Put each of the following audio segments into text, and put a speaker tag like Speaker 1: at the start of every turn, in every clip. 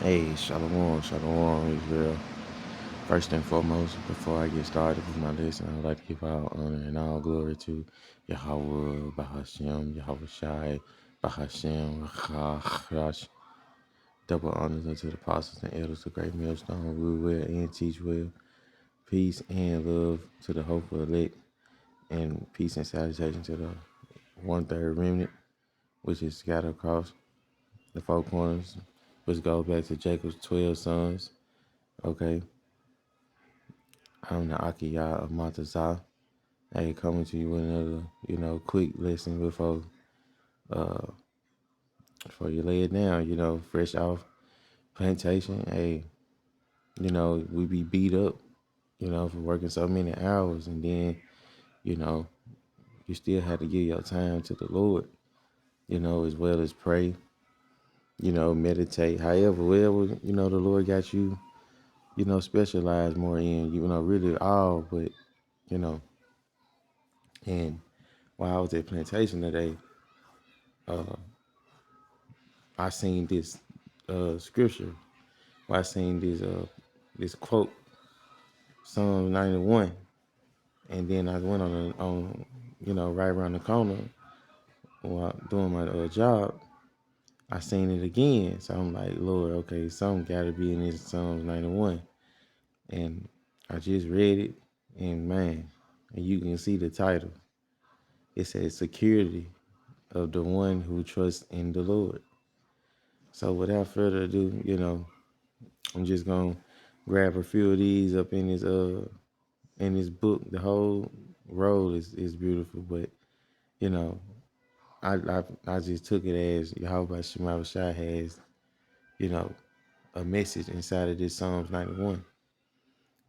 Speaker 1: Hey, Shalom, Shalom, Israel. First and foremost, before I get started with my lesson, I'd like to give all honor and all glory to Yahweh, Bahashem, Yahweh Shai, Bahashem, Chachash. Double honors unto the apostles and elders of great millstone, rule well and teach well. Peace and love to the hopeful elect, and peace and salutation to the one-third remnant, which is scattered across the four corners, which goes back to Jacob's 12 sons. Okay, I'm the Akiya of Matazah. Hey, coming to you with another, quick lesson uh, before you lay it down, fresh off plantation. Hey, we be beat up, for working so many hours, and then, you know, you still have to give your time to the Lord, as well as pray, meditate. However, wherever, the Lord got you, specialize more in, really all, but, you know, and while I was at plantation today, uh, I seen this scripture. I seen this quote, Psalm 91, and then I went on right around the corner while doing my job. I seen it again, so I'm like, Lord, okay, something got to be in this Psalms 91, and I just read it, and man, and you can see the title. It says security of the one who trusts in the Lord. So without further ado, I'm just gonna grab a few of these up in this book. The whole road is beautiful, but you know, I just took it as Yahweh Shema Shai has, you know, a message inside of this Psalms 91.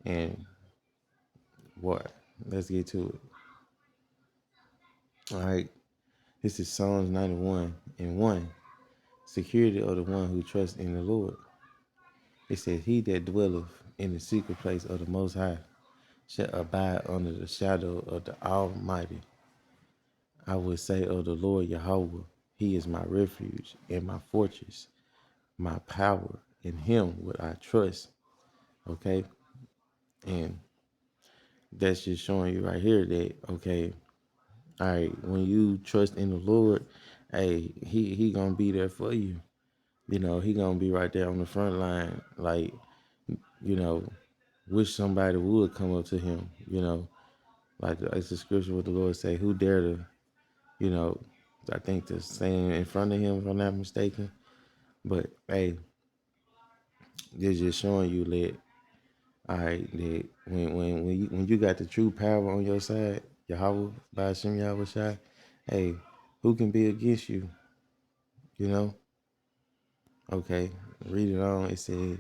Speaker 1: And what? Let's get to it. All right. This is Psalms 91 and 1. Security of the one who trusts in the Lord. It says, He that dwelleth in the secret place of the Most High shall abide under the shadow of the Almighty. I will say of the Lord Yahweh, He is my refuge and my fortress, my power. In Him would I trust. Okay? And that's just showing you right here that, okay, all right, when you trust in the Lord, hey, He gonna be there for you. He gonna be right there on the front line. Like, you know, wish somebody would come up to Him. Like it's the scripture what the Lord say, who dare to, you know, I think the saying in front of Him, if I'm not mistaken. But hey, they're just showing you that, all right, that when you got the true power on your side, Yahweh, by Hashem Yahweh Shai, hey, who can be against you? You know? Okay, read it on. It says,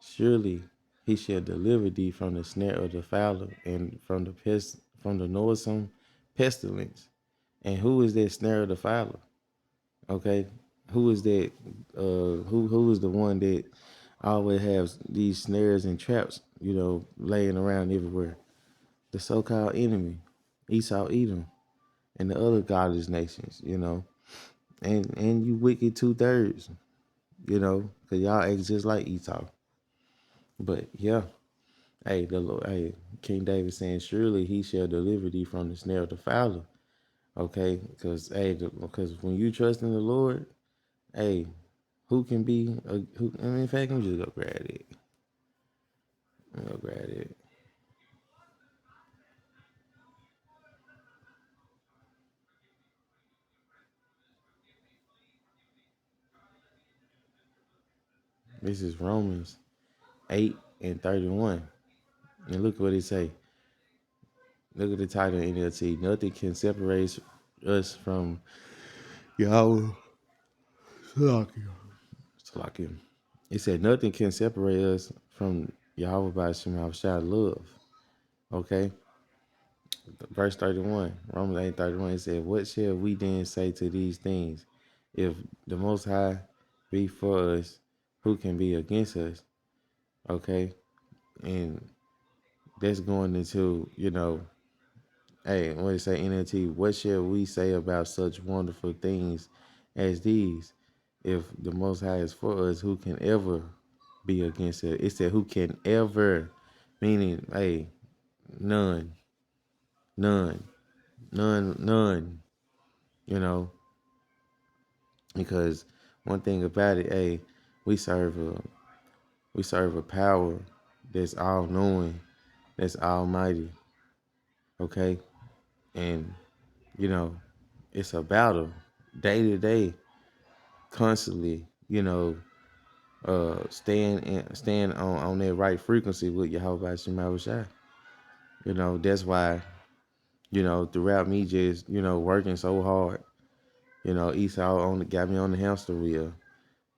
Speaker 1: surely He shall deliver thee from the snare of the fowler and from the noisome pestilence. And who is that snare of the fowler? Okay, who is that? Who is the one that always has these snares and traps? Laying around everywhere. The so-called enemy, Esau, Edom, and the other godless nations. And you wicked 2/3. Cause y'all act just like Esau. But yeah, hey, the Lord, hey, King David saying, surely He shall deliver thee from the snare of the fowler. Okay, because when you trust in the Lord, hey, who can be? In fact, let me just go grab it. Let me go grab it. This is Romans 8:31, and look what it say. Look at the title in NLT. Nothing can separate us from Yahweh. Salakia. It said nothing can separate us from Yahweh by Shema Shai love. Okay. Verse 31, Romans 8:31, it said, what shall we then say to these things? If the Most High be for us, who can be against us? Okay. And that's going into, hey, what it say, NLT, what shall we say about such wonderful things as these? If the Most High is for us, who can ever be against it? It said, who can ever, meaning, hey, none, none, none, you know, because one thing about it, hey, we serve a, we serve a power that's all knowing, that's almighty, okay? And, you know, it's a battle day to day, constantly, you know, stand on that right frequency with Yahweh Shema Shai. You know, that's why, you know, throughout me just, you know, working so hard, you know, Esau got me on the hamster wheel,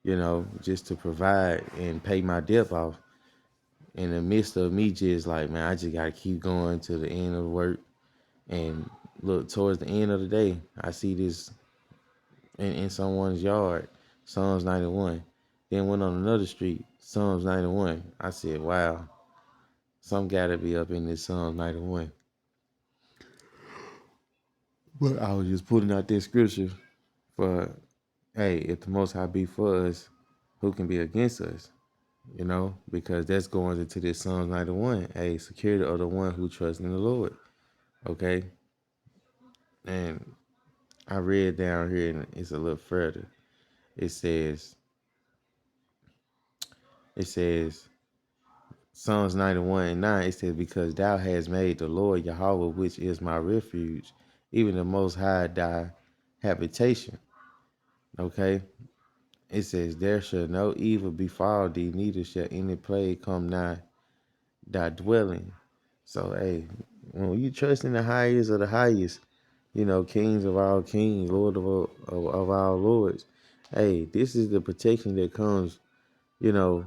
Speaker 1: you know, just to provide and pay my debt off. In the midst of me just like, man, I just gotta keep going to the end of work. And look, towards the end of the day, I see this in someone's yard, Psalms 91. Then went on another street, Psalms 91. I said, wow, some gotta be up in this Psalms 91. But I was just putting out this scripture for, hey, if the Most High be for us, who can be against us? You know, because that's going into this Psalms 91. Hey, security of the one who trusts in the Lord. Okay? And I read down here, and it's a little further. It says, Psalms 91 and 9, it says, because thou hast made the Lord Yahweh, which is my refuge, even the Most High thy habitation. Okay? It says, there shall no evil befall thee, neither shall any plague come nigh thy dwelling. So, hey, when you trust in the highest of the highest, you know, kings of all kings, Lord of all lords, hey, this is the protection that comes, you know,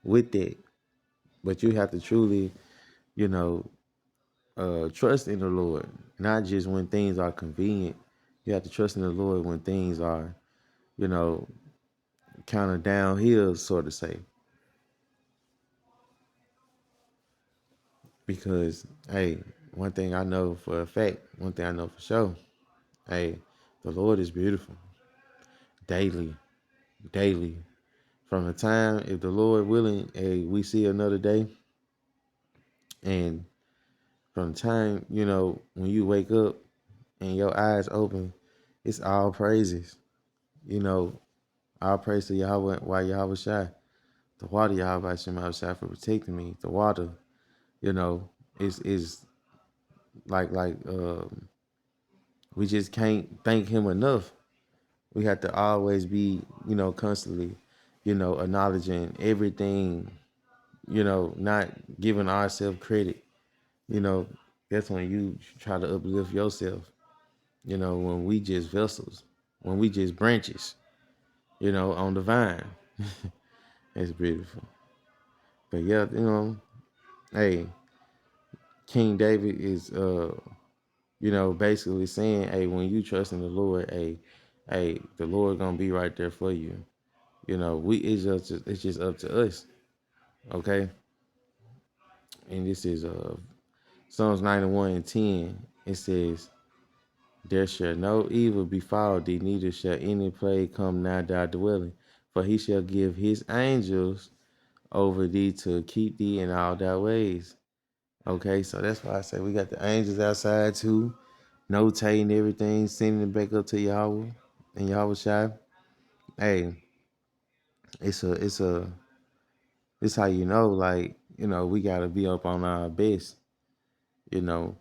Speaker 1: with it. But you have to truly, you know, trust in the Lord, not just when things are convenient. You have to trust in the Lord when things are, you know, kind of downhill, sort of say. Because, hey, one thing I know for a fact, one thing I know for sure, hey, the Lord is beautiful. Daily, daily. From the time, if the Lord willing, hey, we see another day. And from the time, you know, when you wake up and your eyes open, it's all praises. You know, all praise to Yahweh, why Yahweh Shai. The water Yahweh Shema Shai for protecting me. The water, you know, is like we just can't thank him enough. We have to always be, you know, constantly, you know, acknowledging everything, you know, not giving ourselves credit. You know, that's when you try to uplift yourself. You know, when we just vessels, when we just branches, you know, on the vine. It's beautiful. But yeah, you know, hey, King David is you know, basically saying, hey, when you trust in the Lord, hey, the Lord gonna be right there for you. You know, it's just up to us. Okay. And this is Psalms 91 and 10. It says, there shall no evil befall thee, neither shall any plague come nigh thy dwelling. For he shall give his angels over thee to keep thee in all thy ways. Okay, so that's why I say we got the angels outside too, notating everything, sending it back up to Yahweh and Yahweh Shai. Hey, it's how you know, like, you know, we gotta be up on our best, you know,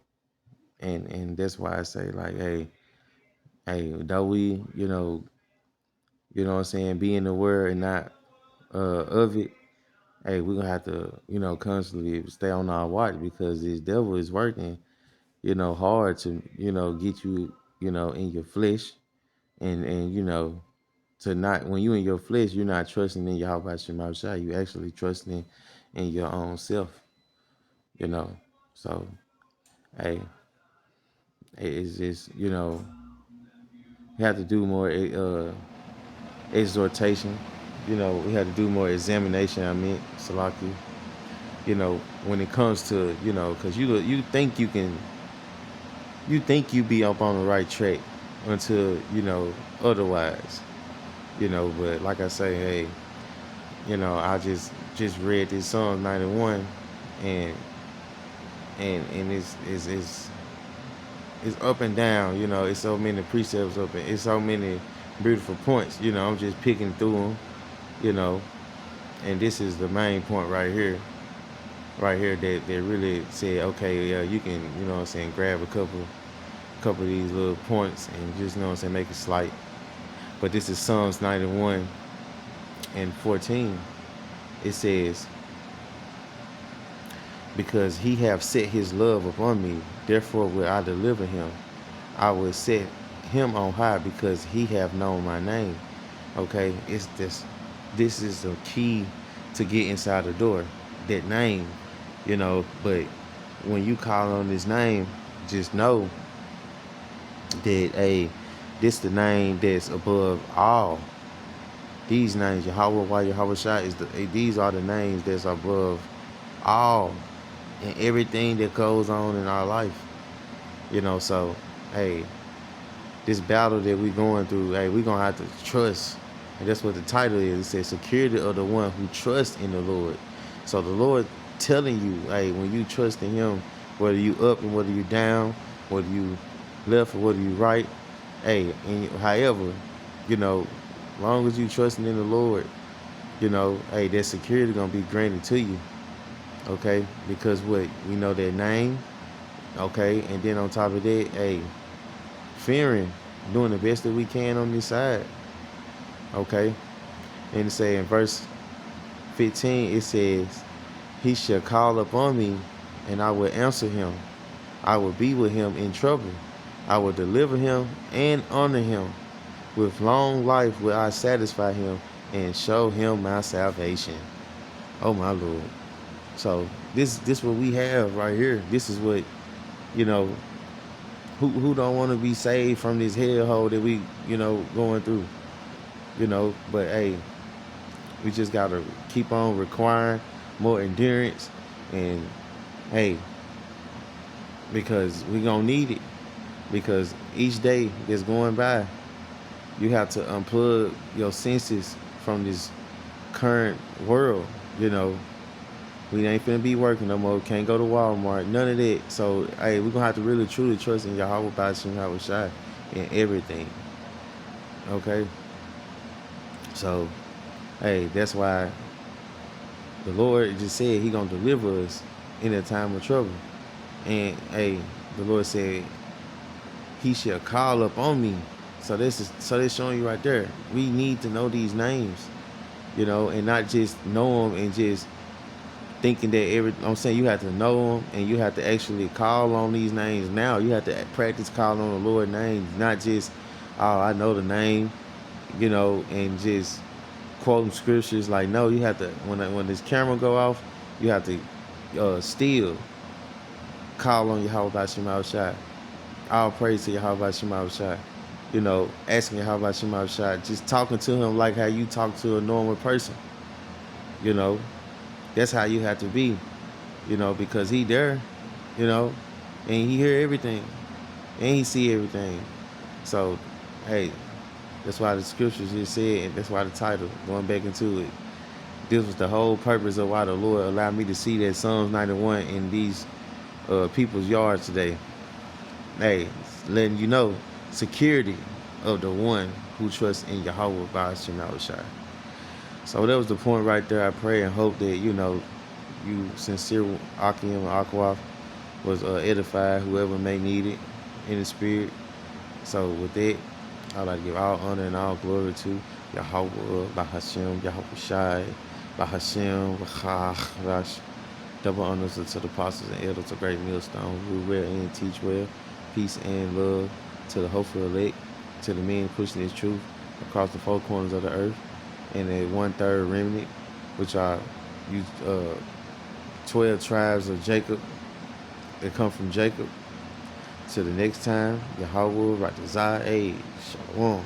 Speaker 1: and that's why I say, like, hey, though we, you know what I'm saying, be in the word and not of it, hey, we're gonna have to, you know, constantly stay on our watch because this devil is working, you know, hard to, you know, get you, you know, in your flesh and you know, to not, when you in your flesh, you're not trusting in Yahweh Shema Shai, you actually trusting in your own self, you know. So, hey, it's just, you know, you have to do more exhortation. You know, we had to do more examination. I mean, Salaki. You know, when it comes to, you know, because you think you think you be up on the right track until, you know, otherwise. But like I say, hey, I just read this Psalm 91, and it's up and down. It's so many precepts up, and it's so many beautiful points. I'm just picking through them. You know, and this is the main point right here that really said, okay, yeah, you can, what I'm saying, grab a couple of these little points and just, what I'm saying, make it slight. But this is Psalms 91 and 14. It says, because he have set his love upon me, therefore will I deliver him. I will set him on high because he have known my name. Okay, it's this is the key to get inside the door. That name, but when you call on this name, just know that this the name that's above all. These names, Yahweh, why Yahweh Shai, these are the names that's above all and everything that goes on in our life. So hey, this battle that we going through, hey, we gonna have to trust. And that's what the title is. It says security of the one who trusts in the Lord. So the Lord telling you, hey, when you trust in him, whether you up and whether you down, whether you left or whether you right, hey, and however, long as you trusting in the Lord, hey, that security gonna be granted to you. Okay? Because what? We know that name, okay, and then on top of that, hey, fearing, doing the best that we can on this side. Okay? And it say in verse 15, it says, he shall call upon me, and I will answer him. I will be with him in trouble. I will deliver him and honor him. With long life will I satisfy him and show him my salvation. Oh my Lord. So this what we have right here. This is what, who don't want to be saved from this hellhole that we, going through. But hey, we just gotta keep on requiring more endurance, and hey, because we gonna need it. Because each day that's going by, you have to unplug your senses from this current world. We ain't finna be working no more. Can't go to Walmart. None of that. So hey, we're gonna have to really truly trust in Yahweh B'Shem Yahweh Shai in everything. Okay. So hey, that's why the Lord just said he gonna deliver us in a time of trouble. And hey, the Lord said he shall call up on me. So that's showing you right there. We need to know these names, and not just know them and just thinking that I'm saying you have to know them and you have to actually call on these names now. You have to practice calling on the Lord's name, not just, oh, I know the name, and just quoting scriptures. Like, no, you have to, when this camera go off, you have to still call on Yahweh B'Shem Yahweh Shai. All praise to Yahweh B'Shem Yahweh Shai. Asking Yahweh B'Shem Yahweh Shai, just talking to him like how you talk to a normal person. That's how you have to be, because he there, and he hear everything, and he see everything. So, hey, that's why the scriptures just said, and that's why the title, going back into it, this was the whole purpose of why the Lord allowed me to see that Psalms 91 in these people's yards today. Hey, letting you know, security of the one who trusts in Yahweh B'Shem Yahweh Shai. So that was the point right there. I pray and hope that, you sincere Akim and Akwaf was edified, whoever may need it in the spirit. So with that, I'd like to give all honor and all glory to Yahweh, B'Hashem, Yahweh Shai, B'Hashem, B'Chach, double honors to the apostles and elders of Great Millstone, who well and teach well. Peace and love to the hopeful elect, to the men pushing this truth across the four corners of the earth, and a 1/3 remnant, which are 12 tribes of Jacob that come from Jacob. Till the next time, Yahweh, Ratazah, Shalom.